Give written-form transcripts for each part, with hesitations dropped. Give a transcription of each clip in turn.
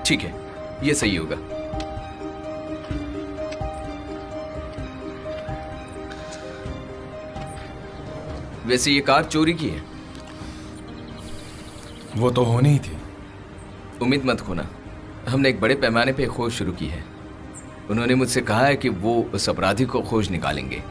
ठीक है, ये सही होगा। वैसे ये कार चोरी की है। वो तो होनी ही थी। उम्मीद मत खोना, हमने एक बड़े पैमाने पे खोज शुरू की है। उन्होंने मुझसे कहा है कि वो उस अपराधी को खोज निकालेंगे।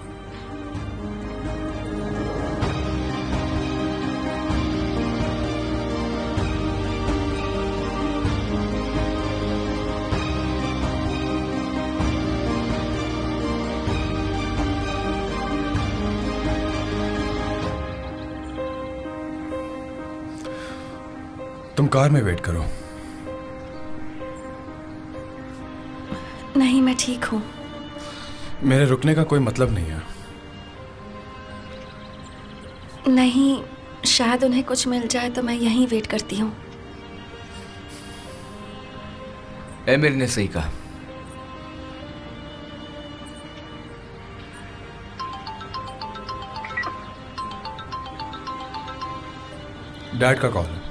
तुम कार में वेट करो। नहीं, मैं ठीक हूँ। मेरे रुकने का कोई मतलब नहीं है। नहीं, शायद उन्हें कुछ मिल जाए तो मैं यहीं वेट करती हूँ। एमिर ने सही कहा। डैड का कॉल है।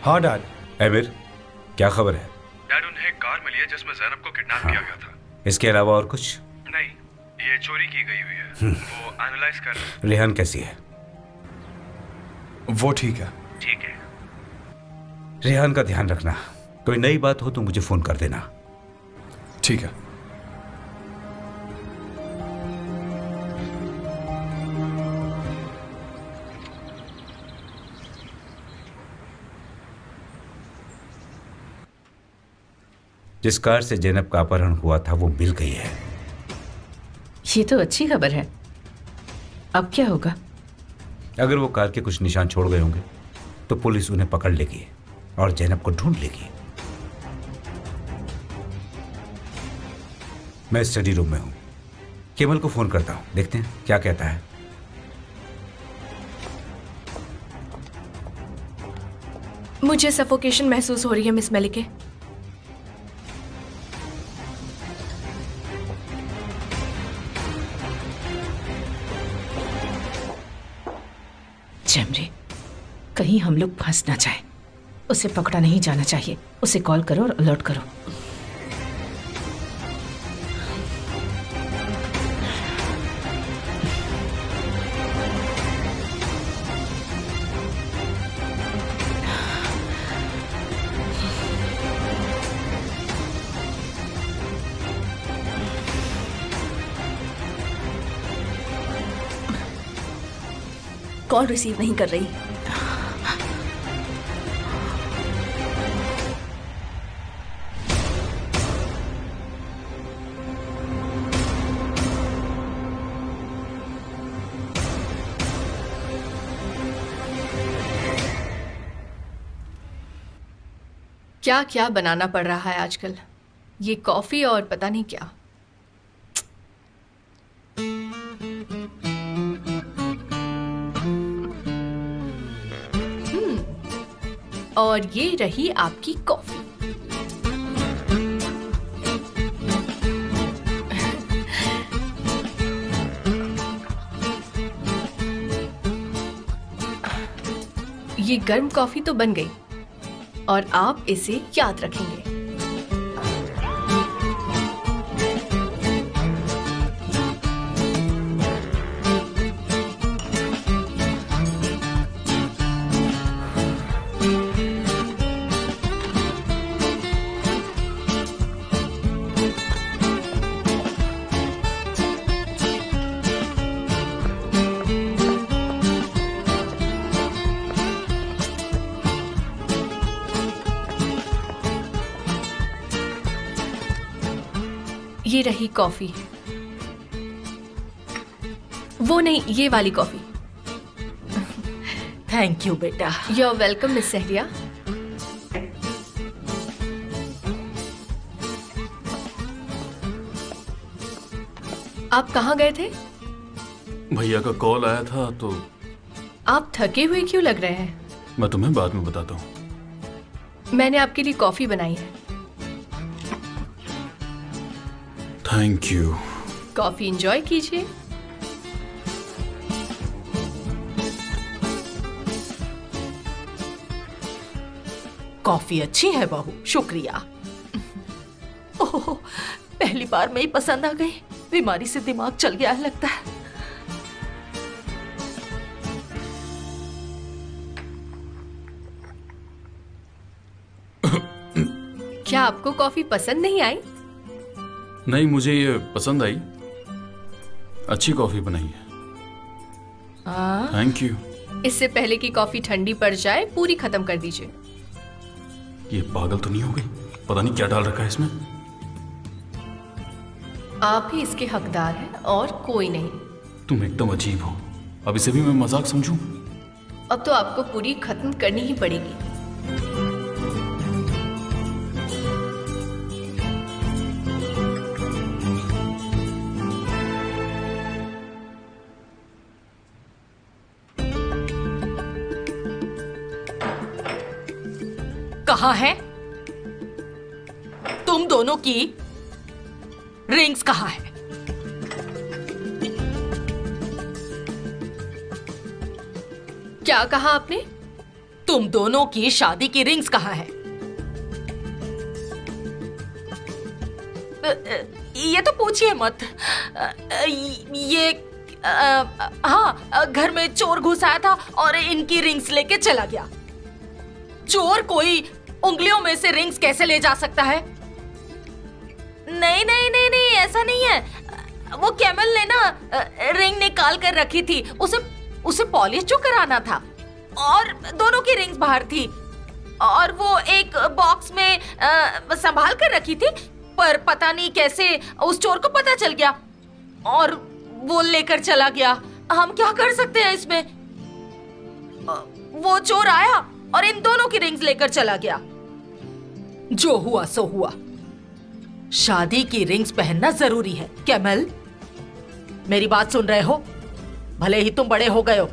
हाँ डैड। एमिर, क्या खबर है? डैड, उन्हें एक कार मिली है जिसमें ज़ैनब को किडनैप किया गया था। इसके अलावा और कुछ? नहीं, ये चोरी की गई हुई है। वो एनालाइज कर रहे हैं। रेहान कैसी है? वो ठीक है। ठीक है। रेहान का ध्यान रखना। कोई नई बात हो तो मुझे फोन कर देना। ठीक है। जिस कार से जैनब का अपहरण हुआ था वो मिल गई है। ये तो अच्छी खबर है। अब क्या होगा? अगर वो कार के कुछ निशान छोड़ गए होंगे तो पुलिस उन्हें पकड़ लेगी और जैनब को ढूंढ लेगी। मैं स्टडी रूम में हूं, केवल को फोन करता हूं, देखते हैं क्या कहता है। मुझे सफोकेशन महसूस हो रही है मिस मलिके। जमरे, कहीं हम लोग फंस ना जाए। उसे पकड़ा नहीं जाना चाहिए। उसे कॉल करो और अलर्ट करो। कॉल रिसीव नहीं कर रही। क्या क्या बनाना पड़ रहा है आजकल, ये कॉफी और पता नहीं क्या। और ये रही आपकी कॉफी। ये गर्म कॉफी तो बन गई और आप इसे याद रखेंगे। ये रही कॉफी। वो नहीं, ये वाली कॉफी। थैंक यू बेटा। You are welcome miss Saharia. आप कहाँ गए थे? भैया का कॉल आया था तो। आप थके हुए क्यों लग रहे हैं? मैं तुम्हें बाद में बताता हूँ। मैंने आपके लिए कॉफी बनाई है। Thank you. कॉफी एंजॉय कीजिए। कॉफी अच्छी है बहू, शुक्रिया। ओह, पहली बार में ही पसंद आ गई। बीमारी से दिमाग चल गया है लगता है। क्या आपको कॉफी पसंद नहीं आई? नहीं, मुझे ये पसंद आई। अच्छी कॉफी बनाई है। Thank you. इससे पहले कि कॉफी ठंडी पड़ जाए पूरी खत्म कर दीजिए। ये पागल तो नहीं हो गई? पता नहीं क्या डाल रखा है इसमें। आप ही इसके हकदार हैं और कोई नहीं। तुम एकदम अजीब हो। अब इसे भी मैं मजाक समझूं? अब तो आपको पूरी खत्म करनी ही पड़ेगी। कहाँ है तुम दोनों की रिंग्स? कहाँ है? क्या कहा आपने? तुम दोनों की शादी की रिंग्स कहाँ है? ये तो पूछिए मत। ये हाँ, घर में चोर घुस आया था और इनकी रिंग्स लेके चला गया। चोर कोई उंगलियों में से रिंग्स कैसे ले जा सकता है? नहीं नहीं नहीं नहीं, ऐसा नहीं है। वो कैमल ने ना रिंग निकाल कर रखी थी, उसे पॉलिश जो कराना था और दोनों की रिंग्स बाहर थी और वो एक बॉक्स में संभाल कर रखी थी, पर पता नहीं कैसे उस चोर को पता चल गया और वो लेकर चला गया। हम क्या कर सकते हैं इसमें? वो चोर आया और इन दोनों की रिंग्स लेकर चला गया। जो हुआ सो हुआ। शादी की रिंग्स पहनना जरूरी है। कैमल, मेरी बात सुन रहे हो? भले ही तुम बड़े हो गए हो,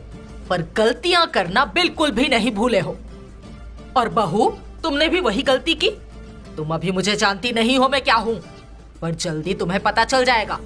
पर गलतियां करना बिल्कुल भी नहीं भूले हो। और बहू, तुमने भी वही गलती की। तुम अभी मुझे जानती नहीं हो मैं क्या हूं, पर जल्दी तुम्हें पता चल जाएगा।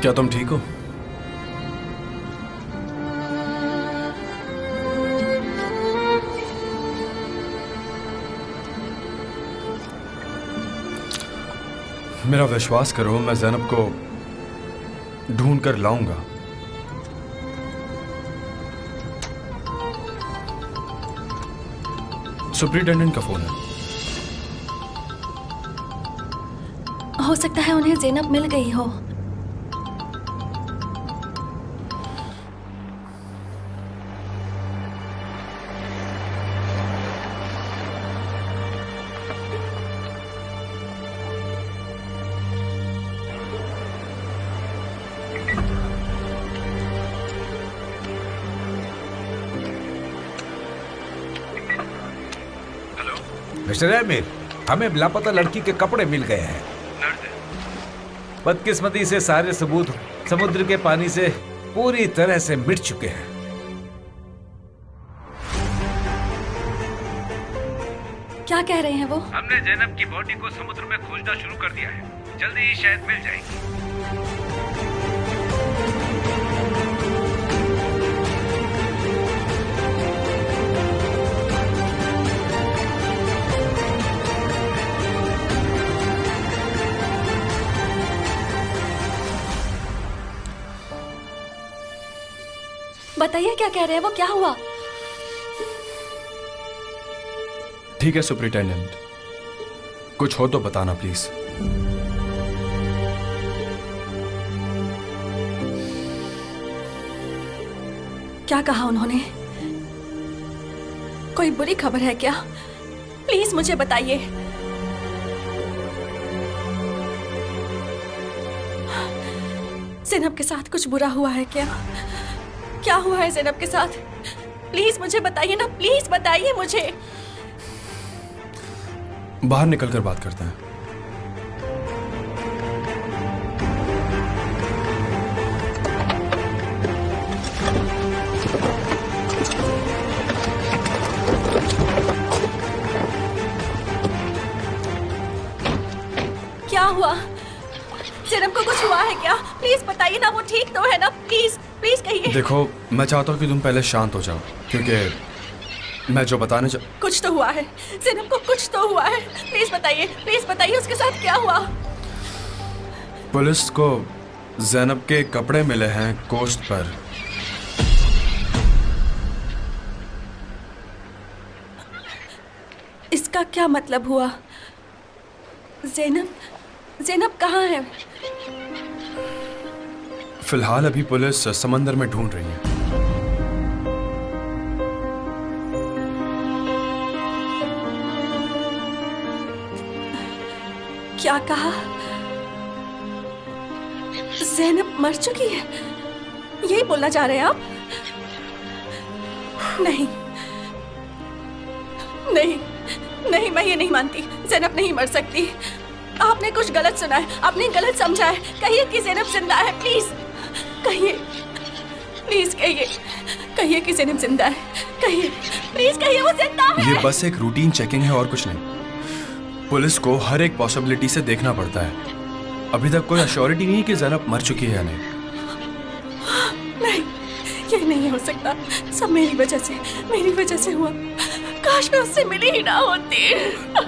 क्या तुम ठीक हो? मेरा विश्वास करो, मैं ज़ैनब को ढूंढ कर लाऊंगा। सुपरिटेंडेंट का फोन है। हो सकता है उन्हें ज़ैनब मिल गई हो। मिस्टर आमिर, हमें लापता लड़की के कपड़े मिल गए हैं। बदकिस्मती से सारे सबूत समुद्र के पानी से पूरी तरह से मिट चुके हैं। क्या कह रहे हैं वो? हमने जैनब की बॉडी को समुद्र में खोजना शुरू कर दिया है, जल्दी ही शायद मिल जाएगी। बताइए क्या कह रहे हैं वो, क्या हुआ? ठीक है सुपरिटेंडेंट, कुछ हो तो बताना प्लीज। क्या कहा उन्होंने? कोई बुरी खबर है क्या? प्लीज मुझे बताइए। ज़ैनब के साथ कुछ बुरा हुआ है क्या? क्या हुआ है ज़ैनब के साथ? प्लीज मुझे बताइए ना, प्लीज बताइए मुझे। बाहर निकलकर बात करते हैं। क्या हुआ? ज़ैनब को कुछ हुआ है क्या? प्लीज बताइए ना, वो ठीक तो है ना? प्लीज प्लीज कहिए। देखो, मैं चाहता हूँ कि तुम पहले शांत हो जाओ, क्योंकि मैं जो बताने कुछ तो हुआ है, ज़ैनब को कुछ तो हुआ है। प्लीज बताइए उसके साथ क्या हुआ? पुलिस को ज़ैनब के कपड़े मिले हैं कोस्ट पर। इसका क्या मतलब हुआ? ज़ैनब कहाँ है? फिलहाल अभी पुलिस समंदर में ढूंढ रही है। क्या कहा? ज़ैनब मर चुकी है, यही बोलना चाह रहे हैं आप? नहीं, मैं ये नहीं मानती। ज़ैनब नहीं मर सकती। आपने कुछ गलत सुना है, आपने गलत समझा है। कहिए कि ज़ैनब जिंदा है, प्लीज कहिए, प्लीज कहिए कि ज़ैनब जिंदा है। कहिए, प्लीज कहिए वो जिंदा है। ये बस एक रूटीन चेकिंग है और कुछ नहीं। पुलिस को हर एक पॉसिबिलिटी से देखना पड़ता है। अभी तक कोई अश्योरिटी नहीं कि ज़ैनब मर चुकी है या नहीं। ये नहीं हो सकता। सब मेरी वजह से हुआ। काश मैं उससे मिली ही ना होती।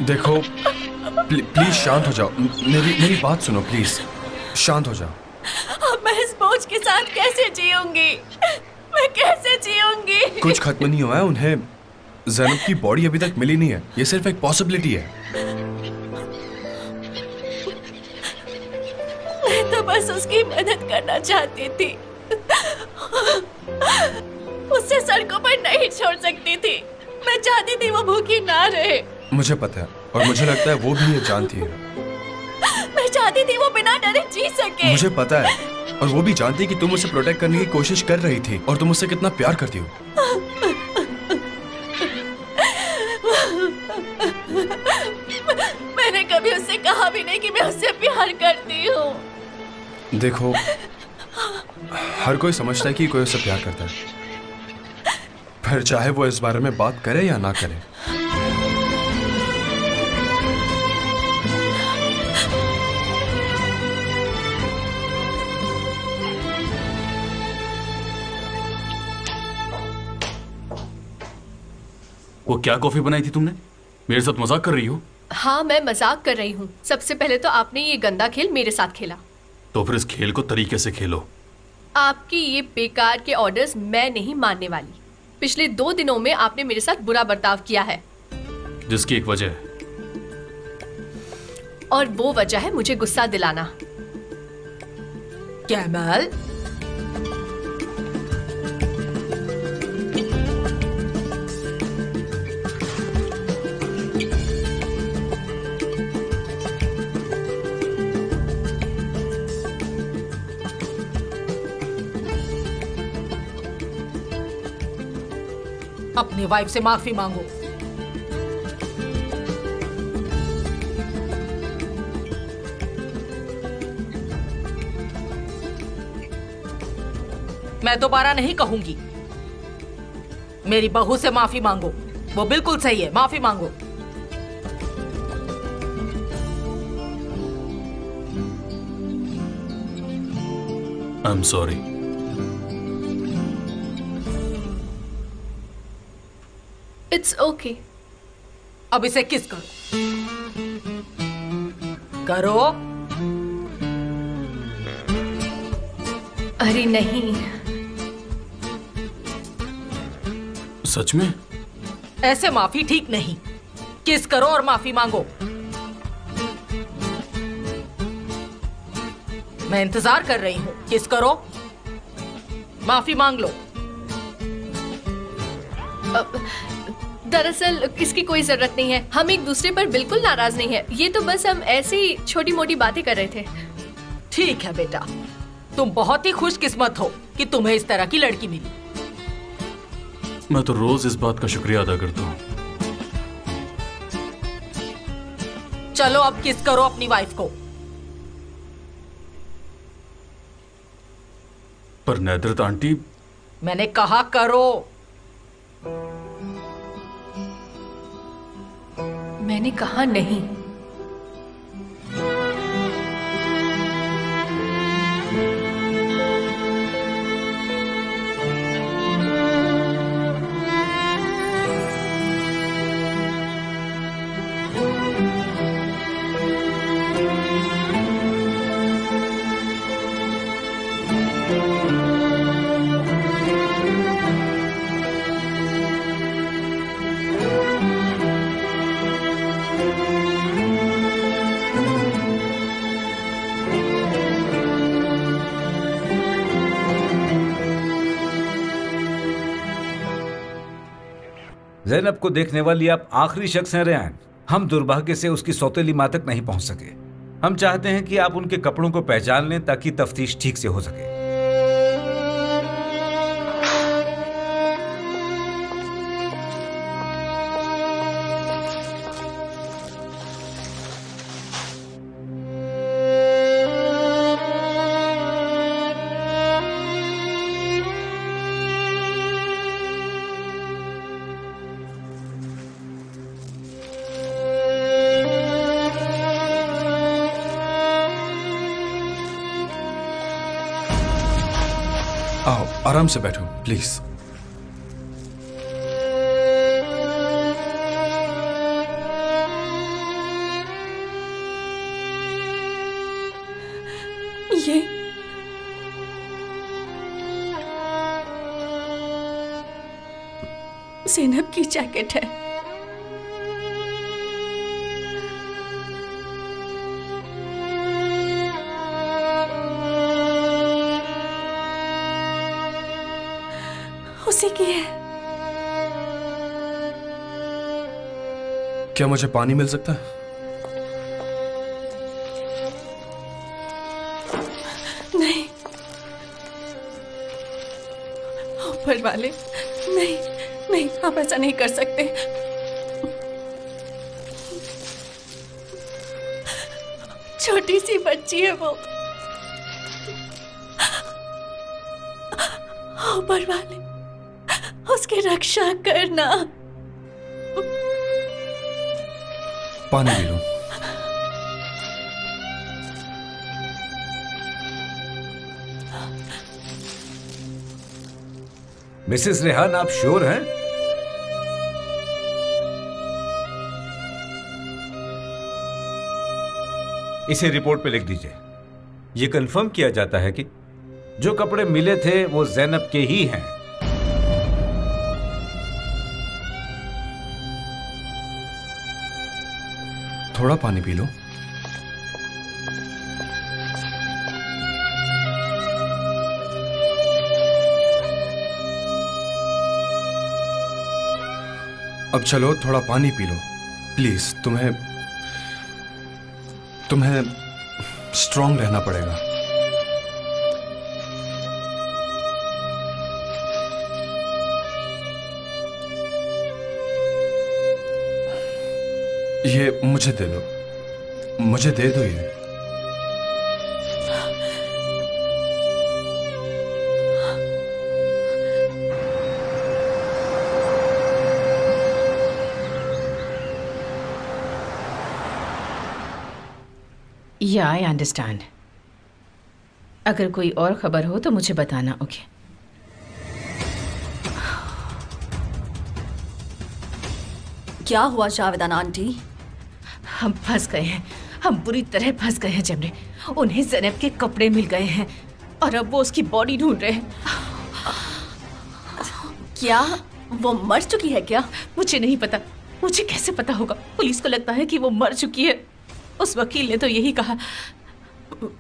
देखो, प्लीज शांत हो जाओ। मेरी बात सुनो, प्लीज शांत हो जाओ। अब मैं इस बोझ के साथ कैसे जीऊंगी? मैं कैसे जीऊंगी? कुछ खत्म नहीं हुआ है। उन्हें ज़ैनब की बॉडी अभी तक मिली नहीं है। ये सिर्फ एक पॉसिबिलिटी है। मैं तो बस उसकी मदद करना चाहती थी। उससे सड़कों पर नहीं छोड़ सकती थी। मैं चाहती थी वो भूखी ना रहे। मुझे पता है, और मुझे लगता है वो भी ये जानती है। मैं चाहती थी वो बिना डरे जी सके। मुझे पता है, और वो भी जानती है कि तुम उसे प्रोटेक्ट करने की कोशिश कर रही थी और तुम उससे कितना प्यार करती हो। मैंने कभी उससे कहा भी नहीं कि मैं उससे प्यार करती हूँ। देखो, हर कोई समझता है कि कोई उससे प्यार करता है, फिर चाहे वो इस बारे में बात करे या ना करे। वो क्या कॉफी बनाई थी तुमने? मेरे साथ मजाक कर रही हो? हाँ, मैं मजाक कर रही हूँ। सबसे पहले तो आपने ये गंदा खेल मेरे साथ खेला। तो फिर इस खेल को तरीके से खेलो। आपकी ये बेकार के ऑर्डर्स मैं नहीं मानने वाली। पिछले 2 दिनों में आपने मेरे साथ बुरा बर्ताव किया है, जिसकी एक वजह है, और वो वजह है मुझे गुस्सा दिलाना। कैमल, अपनी वाइफ से माफी मांगो। मैं दोबारा नहीं कहूंगी। मेरी बहू से माफी मांगो, वो बिल्कुल सही है, माफी मांगो। I am sorry. It's okay. अब इसे किस करो, करो। अरे नहीं। सच में? ऐसे माफी ठीक नहीं। किस करो और माफी मांगो। मैं इंतजार कर रही हूं। किस करो, माफी मांग लो। दरअसल इसकी कोई जरूरत नहीं है। हम एक दूसरे पर बिल्कुल नाराज नहीं है। ये तो बस हम ऐसे ही छोटी मोटी बातें कर रहे थे। ठीक है बेटा, तुम बहुत ही खुशकिस्मत हो कि तुम्हें इस तरह की लड़की मिली। मैं तो रोज इस बात का शुक्रिया अदा करता हूँ। चलो अब किस करो अपनी वाइफ को। पर नेदरत आंटी, मैंने कहा करो। मैंने कहा नहीं। ज़ैनब को देखने वाली आप आखिरी शख्स हैं रेहान। हम दुर्भाग्य से उसकी सौतेली मां तक नहीं पहुंच सके। हम चाहते हैं कि आप उनके कपड़ों को पहचान लें ताकि तफ्तीश ठीक से हो सके। आओ, आराम से बैठो प्लीज। ये ज़ैनब की जैकेट है। उसी की है। क्या मुझे पानी मिल सकता है? नहीं, ऊपर वाले, नहीं नहीं, आप ऐसा नहीं कर सकते। छोटी सी बच्ची है वो। ऊपर वाले, उसकी रक्षा करना। पानी पी लो। मिसेस रेहान, आप श्योर हैं? इसे रिपोर्ट पे लिख दीजिए। यह कंफर्म किया जाता है कि जो कपड़े मिले थे वो ज़ैनब के ही हैं। थोड़ा पानी पी लो। अब चलो, थोड़ा पानी पी लो प्लीज। तुम्हें स्ट्रांग रहना पड़ेगा। ये मुझे दे दो, मुझे दे दो ये। या आई अंडरस्टैंड। अगर कोई और खबर हो तो मुझे बताना, ओके? क्या हुआ जावेदाना आंटी? हम फंस गए हैं, हम बुरी तरह फंस गए हैं जमरे। उन्हें ज़ैनब के कपड़े मिल गए हैं और अब वो उसकी बॉडी ढूंढ रहे हैं। क्या वो मर चुकी है क्या? मुझे नहीं पता, मुझे कैसे पता होगा? पुलिस को लगता है कि वो मर चुकी है। उस वकील ने तो यही कहा।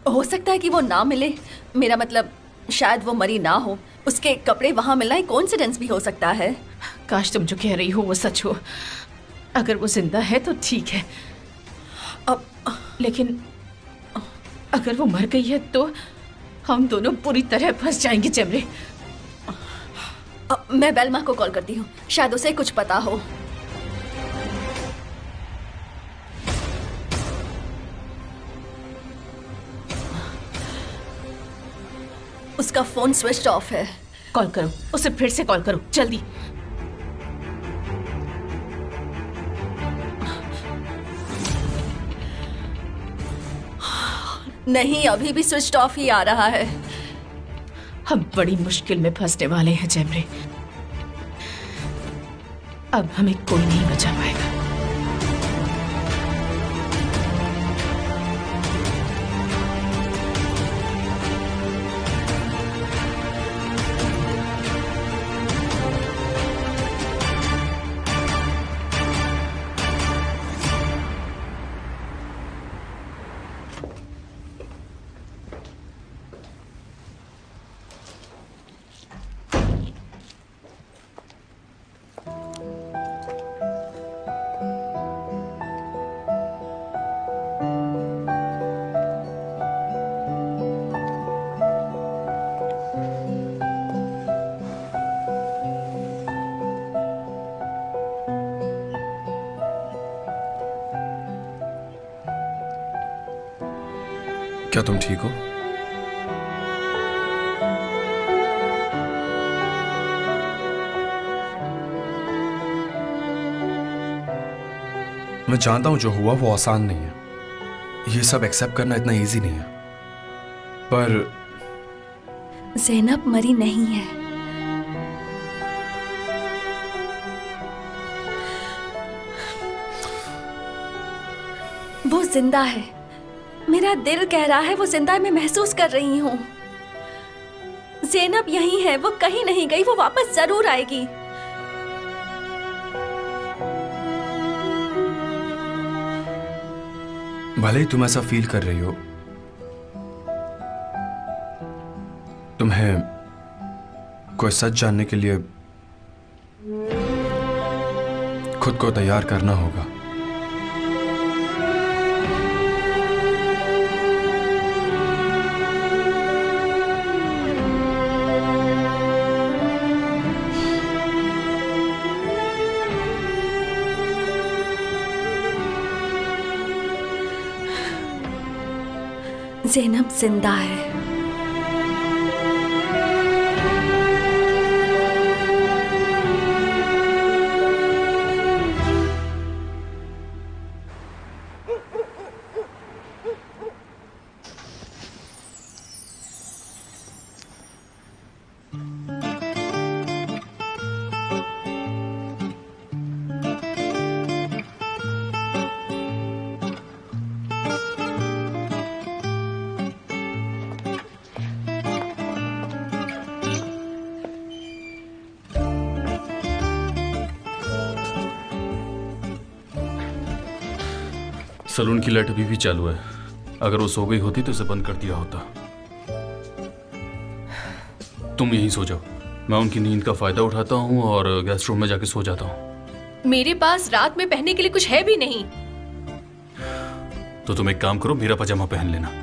हो सकता है कि वो ना मिले, मेरा मतलब शायद वो मरी ना हो, उसके कपड़े वहां मिलना एक कोइंसिडेंस भी हो सकता है। काश तुम जो कह रही हो वो सच हो। अगर वो जिंदा है तो ठीक है, लेकिन अगर वो मर गई है तो हम दोनों पूरी तरह फंस जाएंगे जमरे। मैं बेलमा को कॉल करती हूँ, शायद उसे कुछ पता हो। उसका फोन स्विच ऑफ है। कॉल करो उसे, फिर से कॉल करो जल्दी। नहीं, अभी भी स्विच ऑफ ही आ रहा है। हम बड़ी मुश्किल में फंसने वाले हैं जमरे। अब हमें कोई नहीं बचा पाएगा। क्या तुम ठीक हो? मैं जानता हूं जो हुआ वो आसान नहीं है। ये सब एक्सेप्ट करना इतना इजी नहीं है, पर ज़ैनब मरी नहीं है। वो जिंदा है। मेरा दिल कह रहा है वो जिंदा है, मैं महसूस कर रही हूँ। ज़ैनब यहीं है, वो कहीं नहीं गई, वो वापस जरूर आएगी। भले ही तुम ऐसा फील कर रही हो, तुम्हें कोई सच जानने के लिए खुद को तैयार करना होगा। ज़ैनब जिंदा है। सलून की लाइट अभी भी चालू है। अगर वो सो गई होती तो इसे बंद कर दिया होता। तुम यहीं सो जाओ, मैं उनकी नींद का फायदा उठाता हूँ और गेस्ट रूम में जाके सो जाता हूँ। मेरे पास रात में पहनने के लिए कुछ है भी नहीं। तो तुम एक काम करो, मेरा पजामा पहन लेना।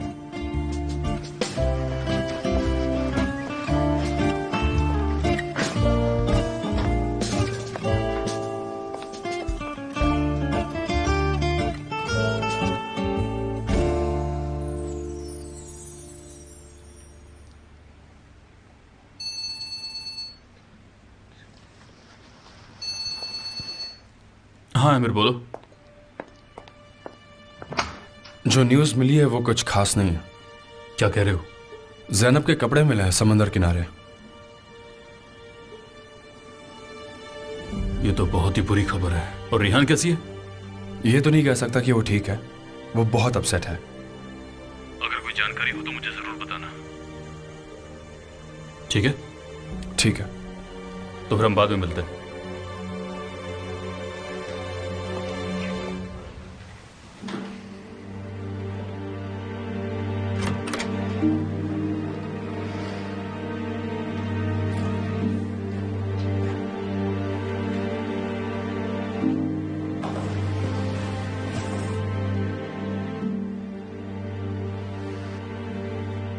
हाँ आमिर बोलो। जो न्यूज़ मिली है वो कुछ खास नहीं है। क्या कह रहे हो? ज़ैनब के कपड़े मिले हैं समंदर किनारे। ये तो बहुत ही बुरी खबर है। और रिहान कैसी है? ये तो नहीं कह सकता कि वो ठीक है, वो बहुत अपसेट है। अगर कोई जानकारी हो तो मुझे जरूर बताना। ठीक है? ठीक है। तो फिर हम बाद में मिलते हैं।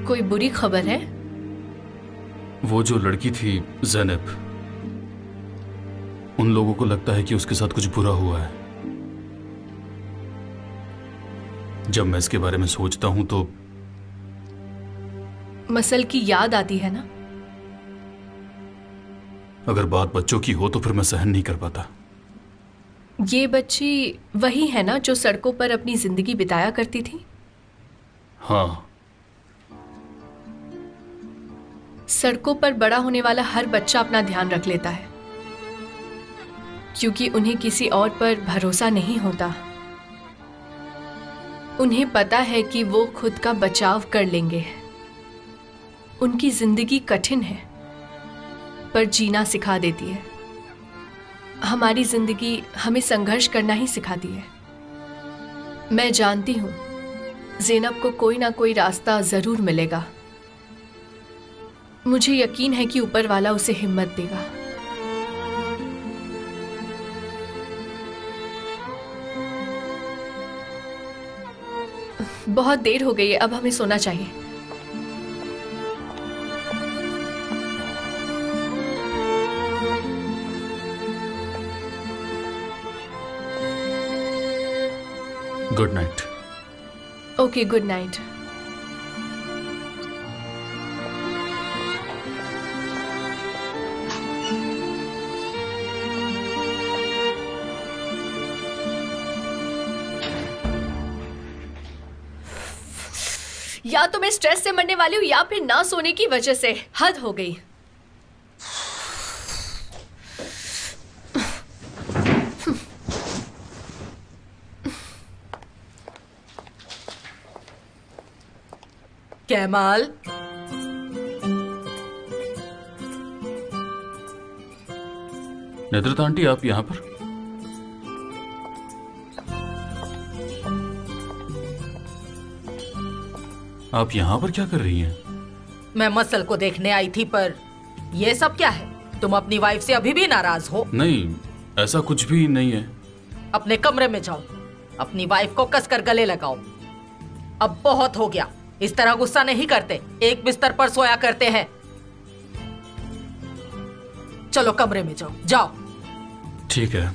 कोई बुरी खबर है? वो जो लड़की थी ज़ैनब, उन लोगों को लगता है कि उसके साथ कुछ बुरा हुआ है। जब मैं इसके बारे में सोचता हूं तो मसल की याद आती है ना। अगर बात बच्चों की हो तो फिर मैं सहन नहीं कर पाता। ये बच्ची वही है ना जो सड़कों पर अपनी जिंदगी बिताया करती थी? हाँ। सड़कों पर बड़ा होने वाला हर बच्चा अपना ध्यान रख लेता है, क्योंकि उन्हें किसी और पर भरोसा नहीं होता। उन्हें पता है कि वो खुद का बचाव कर लेंगे। उनकी जिंदगी कठिन है, पर जीना सिखा देती है। हमारी जिंदगी हमें संघर्ष करना ही सिखाती है। मैं जानती हूं ज़ैनब को कोई ना कोई रास्ता जरूर मिलेगा। मुझे यकीन है कि ऊपर वाला उसे हिम्मत देगा। बहुत देर हो गई है, अब हमें सोना चाहिए। Good night. Okay, good night. या तो मैं स्ट्रेस से मरने वाली हूँ या फिर ना सोने की वजह से। हद हो गई। कैमाल, नेतृत्व आंटी, आप यहां पर? आप यहां पर क्या कर रही हैं? मैं मसल को देखने आई थी, पर ये सब क्या है? तुम अपनी वाइफ से अभी भी नाराज हो? नहीं, ऐसा कुछ भी नहीं है। अपने कमरे में जाओ, अपनी वाइफ को कसकर गले लगाओ। अब बहुत हो गया, इस तरह गुस्सा नहीं करते, एक बिस्तर पर सोया करते हैं। चलो कमरे में जाओ, जाओ। ठीक है,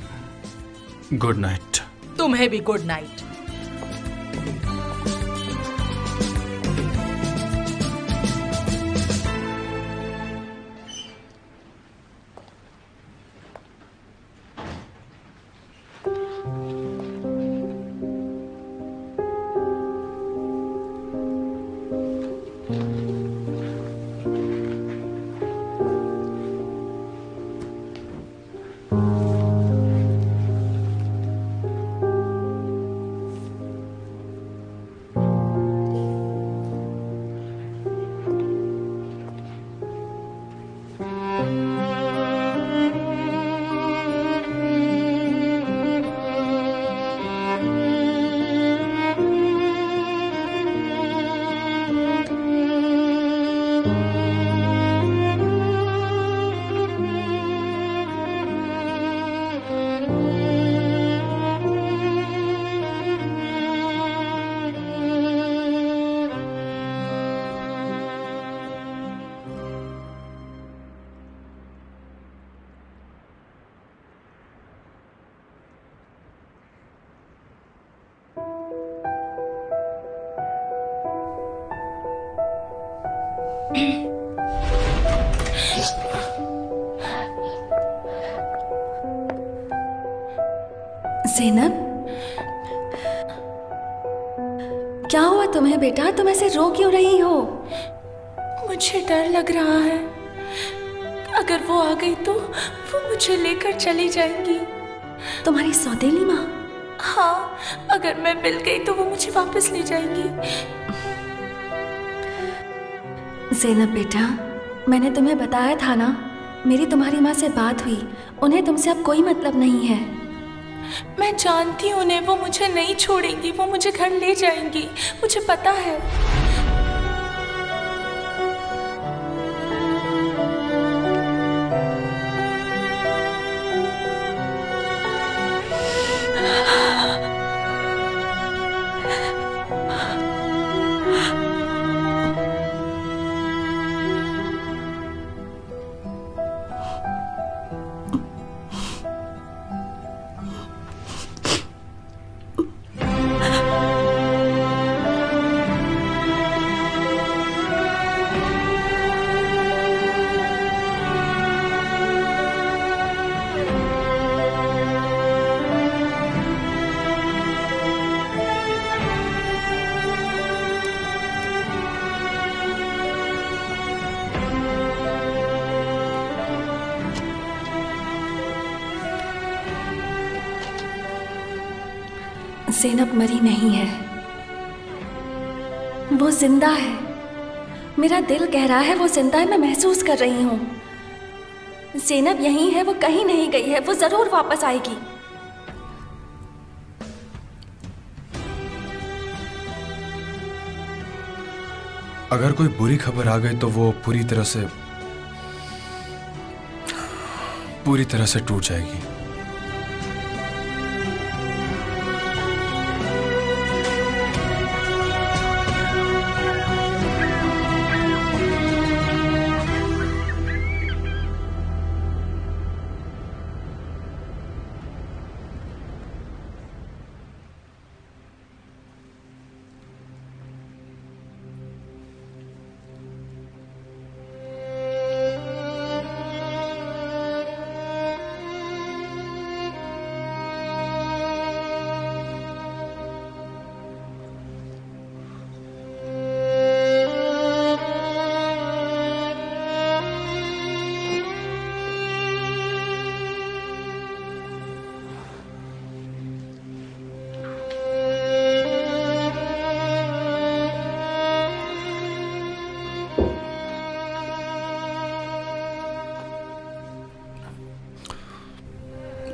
गुड नाइट। तुम्हें भी गुड नाइट। ज़ैनब, क्या हुआ तुम्हें बेटा? तुम ऐसे रो क्यों रही हो? मुझे डर लग रहा है, अगर वो आ गई तो वो मुझे लेकर चली जाएंगी। तुम्हारी सौतेली माँ? हाँ, अगर मैं मिल गई तो वो मुझे वापस ले जाएंगी। ज़ैनब बेटा, मैंने तुम्हें बताया था ना, मेरी तुम्हारी माँ से बात हुई, उन्हें तुमसे अब कोई मतलब नहीं है। मैं जानती हूँ उन्हें, वो मुझे नहीं छोड़ेंगी, वो मुझे घर ले जाएंगी, मुझे पता है। ज़ैनब मरी नहीं है, वो जिंदा है। मेरा दिल कह रहा है वो जिंदा है, मैं महसूस कर रही हूँ। ज़ैनब यहीं है, वो कहीं नहीं गई है, वो जरूर वापस आएगी। अगर कोई बुरी खबर आ गई तो वो पूरी तरह से टूट जाएगी।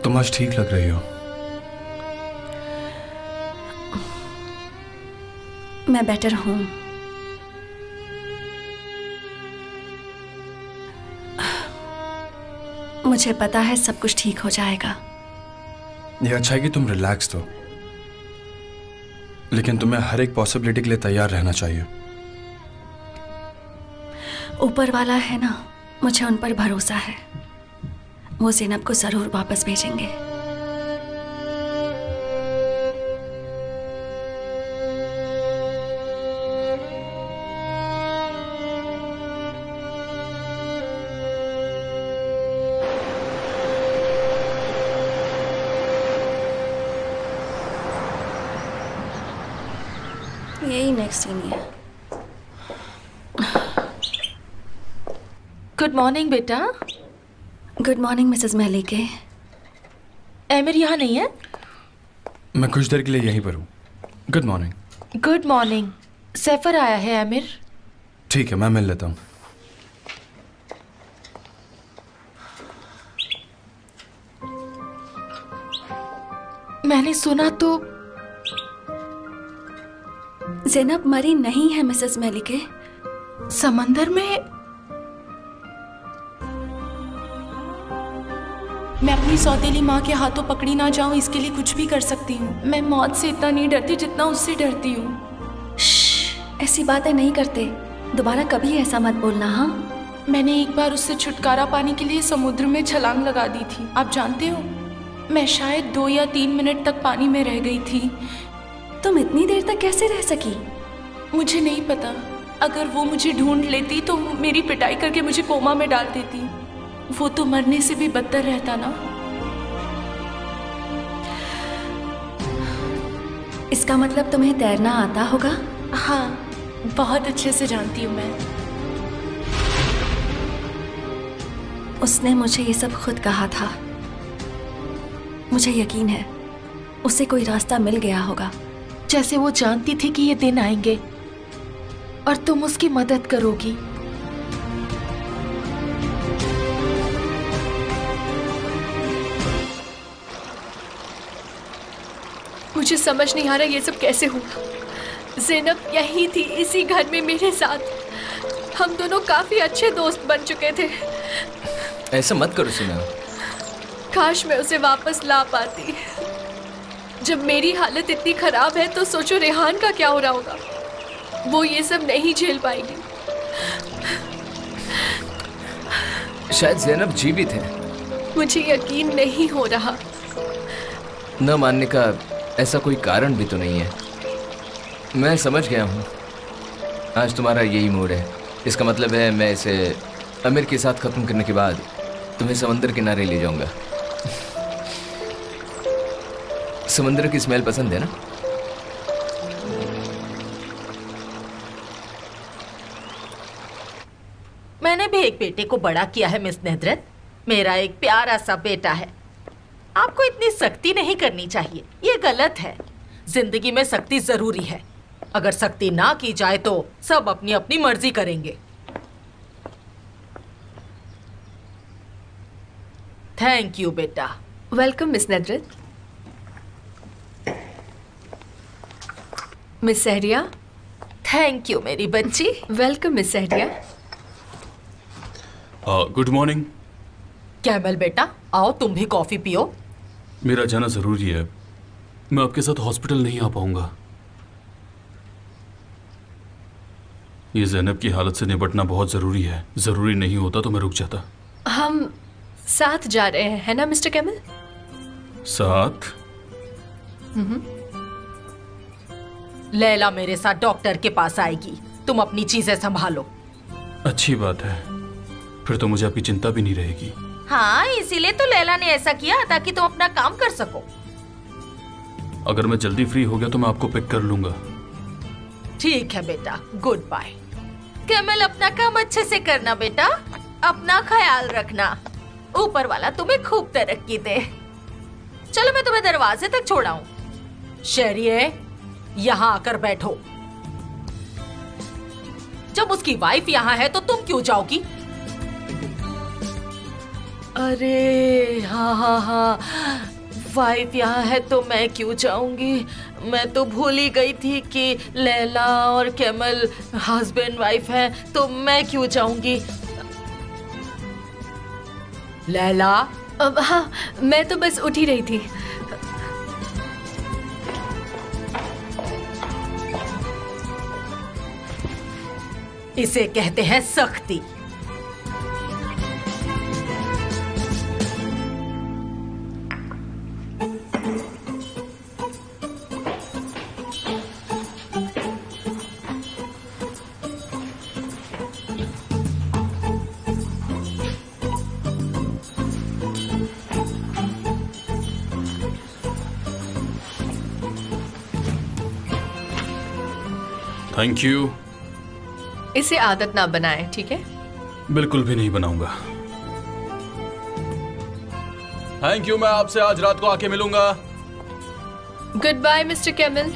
तुम आज ठीक लग रही हो। मैं बेटर हूं। मुझे पता है सब कुछ ठीक हो जाएगा। ये अच्छा है कि तुम रिलैक्स हो, लेकिन तुम्हें हर एक पॉसिबिलिटी के लिए तैयार रहना चाहिए। ऊपर वाला है ना, मुझे उन पर भरोसा है, वो ज़ैनब को जरूर वापस भेजेंगे। यही नेक्स्ट सीन है। गुड मॉर्निंग बेटा। Good morning Mrs Malik. Emir यहाँ नहीं है? मैं कुछ देर के लिए यहीं पर हूँ। Good morning. Good morning. सैफर आया है एमिर। ठीक है, मैं मिल लेता हूँ। मैंने सुना तो ज़ैनब मरी नहीं है मिसेस मलिक। समंदर में। मैं अपनी सौतेली माँ के हाथों पकड़ी ना जाऊं, इसके लिए कुछ भी कर सकती हूँ। मैं मौत से इतना नहीं डरती जितना उससे डरती हूँ। ऐसी बातें नहीं करते, दोबारा कभी ऐसा मत बोलना। हाँ, मैंने एक बार उससे छुटकारा पाने के लिए समुद्र में छलांग लगा दी थी। आप जानते हो, मैं शायद 2 या 3 मिनट तक पानी में रह गई थी। तुम इतनी देर तक कैसे रह सकी? मुझे नहीं पता। अगर वो मुझे ढूंढ लेती तो मेरी पिटाई करके मुझे कोमा में डाल देती। वो तो मरने से भी बदतर रहता ना। इसका मतलब तुम्हें तैरना आता होगा? हाँ, बहुत अच्छे से जानती हूँ मैं। उसने मुझे ये सब खुद कहा था। मुझे यकीन है उसे कोई रास्ता मिल गया होगा। जैसे वो जानती थी कि ये दिन आएंगे और तुम उसकी मदद करोगी। मुझे समझ नहीं आ रहा ये सब कैसे हुआ। ज़ैनब यही थी, इसी घर में मेरे साथ। हम दोनों काफी अच्छे दोस्त बन चुके थे। ऐसा मत करो सुना। काश मैं उसे वापस ला पाती। जब मेरी हालत इतनी खराब है तो सोचो रेहान का क्या हो रहा होगा। वो ये सब नहीं झेल पाएगी। शायद ज़ैनब जीवित है। मुझे यकीन नहीं हो रहा। न मानने का ऐसा कोई कारण भी तो नहीं है। मैं समझ गया हूँ, आज तुम्हारा यही मूड है। इसका मतलब है मैं इसे आमिर के साथ खत्म करने के बाद तुम्हें समंदर किनारे ले जाऊंगा। समंदर की स्मेल पसंद है ना? मैंने भी एक बेटे को बड़ा किया है मिस नेदरत। मेरा एक प्यारा सा बेटा है। आपको इतनी सख्ती नहीं करनी चाहिए, ये गलत है। जिंदगी में सख्ती जरूरी है। अगर सख्ती ना की जाए तो सब अपनी अपनी मर्जी करेंगे। थैंक यू बेटा। Welcome miss Nedrat. Miss Sahariya. Thank you मेरी बच्ची। Welcome miss Sahariya. Good morning. कैमल बेटा, आओ तुम भी कॉफी पियो। मेरा जाना ज़रूरी है। मैं आपके साथ हॉस्पिटल नहीं आ पाऊंगा। ये ज़ैनब की हालत से निपटना बहुत ज़रूरी है। ज़रूरी नहीं होता तो मैं रुक जाता। हम साथ जा रहे हैं, है ना मिस्टर कैमल? साथ? लैला मेरे साथ डॉक्टर के पास आएगी। तुम अपनी चीजें संभालो। अच्छी बात है, फिर तो मुझे आपकी चिंता भी नहीं रहेगी। हाँ, इसीलिए तो लैला ने ऐसा किया ताकि तुम अपना काम कर सको। अगर मैं जल्दी फ्री हो गया तो मैं आपको पिक कर लूंगा। ठीक है बेटा, गुड बाय। कैमल, अपना काम अच्छे से करना बेटा। अपना ख्याल रखना। ऊपर वाला तुम्हें खूब तरक्की दे। चलो मैं तुम्हें दरवाजे तक छोड़ाऊं। शहरिये, यहाँ आकर बैठो। जब उसकी वाइफ यहाँ है तो तुम क्यों जाओगी? अरे हाँ, वाइफ यहाँ है तो मैं क्यों जाऊंगी? मैं तो भूल ही गई थी कि लैला और कैमल हस्बैंड वाइफ है, तो मैं क्यों जाऊंगी? लैला। हाँ, मैं तो बस उठ ही रही थी। इसे कहते हैं सख्ती। Thank you. इसे आदत ना बनाए, ठीक है? बिल्कुल भी नहीं बनाऊंगा। Thank you. मैं आपसे आज रात को आके मिलूंगा। Good bye mister Camel.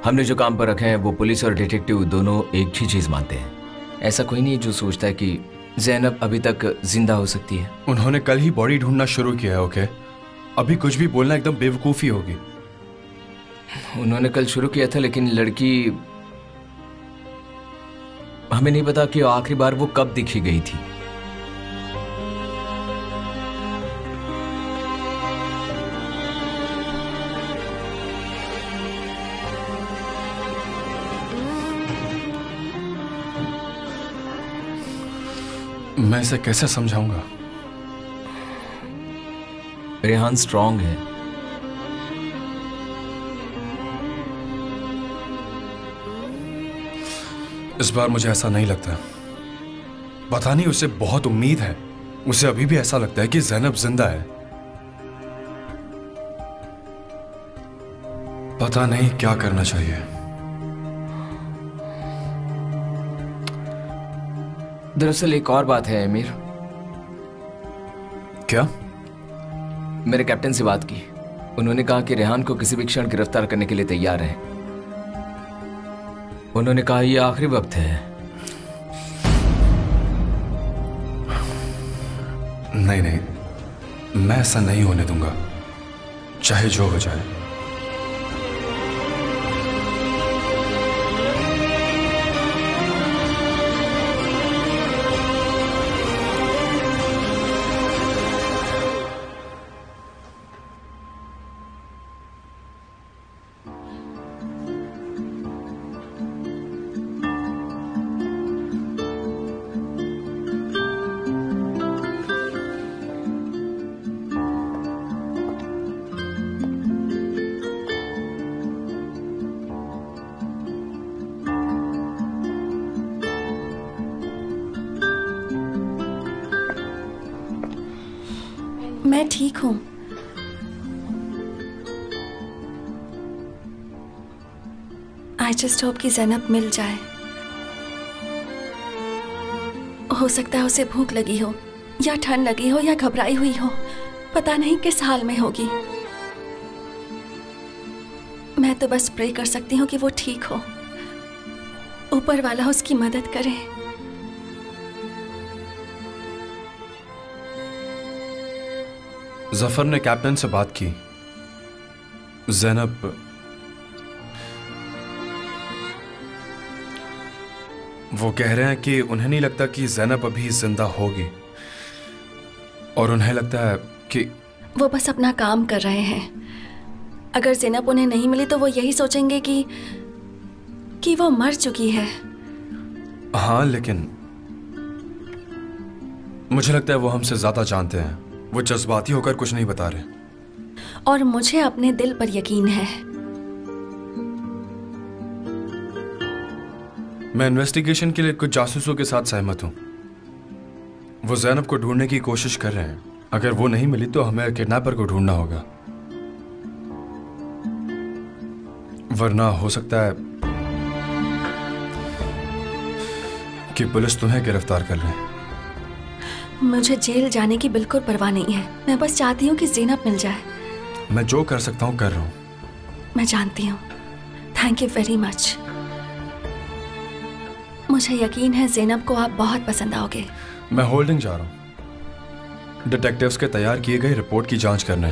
हमने जो काम पर रखे हैं वो पुलिस और डिटेक्टिव दोनों एक ही चीज मानते हैं। ऐसा कोई नहीं जो सोचता है कि ज़ैनब अभी तक जिंदा हो सकती है। उन्होंने कल ही बॉडी ढूंढना शुरू किया है। ओके, अभी कुछ भी बोलना एकदम बेवकूफ़ी होगी। उन्होंने कल शुरू किया था, लेकिन लड़की, हमें नहीं पता कि आखिरी बार वो कब दिखी गई थी। मैं इसे कैसे समझाऊंगा? रेहान स्ट्रांग है। इस बार मुझे ऐसा नहीं लगता। पता नहीं, उसे बहुत उम्मीद है। उसे अभी भी ऐसा लगता है कि ज़ैनब जिंदा है। पता नहीं क्या करना चाहिए। दरअसल एक और बात है अमीर। क्या? मेरे कैप्टन से बात की। उन्होंने कहा कि रेहान को किसी भी क्षण गिरफ्तार करने के लिए तैयार है। उन्होंने कहा यह आखिरी वक्त है। नहीं नहीं, मैं ऐसा नहीं होने दूंगा, चाहे जो हो जाए। मैं ठीक हूँ। आई जस्ट होप कि ज़ैनब मिल जाए। हो सकता है उसे भूख लगी हो, या ठंड लगी हो, या घबराई हुई हो। पता नहीं किस हाल में होगी। मैं तो बस प्रे कर सकती हूँ कि वो ठीक हो। ऊपर वाला उसकी मदद करे। जफर ने कैप्टन से बात की। ज़ैनब वो कह रहे हैं कि उन्हें नहीं लगता कि ज़ैनब अभी जिंदा होगी, और उन्हें लगता है कि वो बस अपना काम कर रहे हैं। अगर ज़ैनब उन्हें नहीं मिली तो वो यही सोचेंगे कि वो मर चुकी है। हाँ, लेकिन मुझे लगता है वो हमसे ज्यादा जानते हैं। वो जज्बाती होकर कुछ नहीं बता रहे। और मुझे अपने दिल पर यकीन है। मैं इन्वेस्टिगेशन के लिए कुछ जासूसों के साथ सहमत हूं। वो ज़ैनब को ढूंढने की कोशिश कर रहे हैं। अगर वो नहीं मिली तो हमें किडनैपर को ढूंढना होगा, वरना हो सकता है कि पुलिस तुम्हें गिरफ्तार कर ले। मुझे जेल जाने की बिल्कुल परवाह नहीं है। मैं बस चाहती हूँ कि ज़ैनब मिल जाए। मैं जो कर सकता हूँ कर रहा हूँ। मैं जानती हूँ। Thank you very much. मुझे यकीन है ज़ैनब को आप बहुत पसंद आओगे। मैं होल्डिंग जा रहा हूँ डिटेक्टिव्स के तैयार किए गए रिपोर्ट की जांच करने।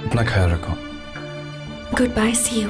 अपना ख्याल रखो। Good bye, see you.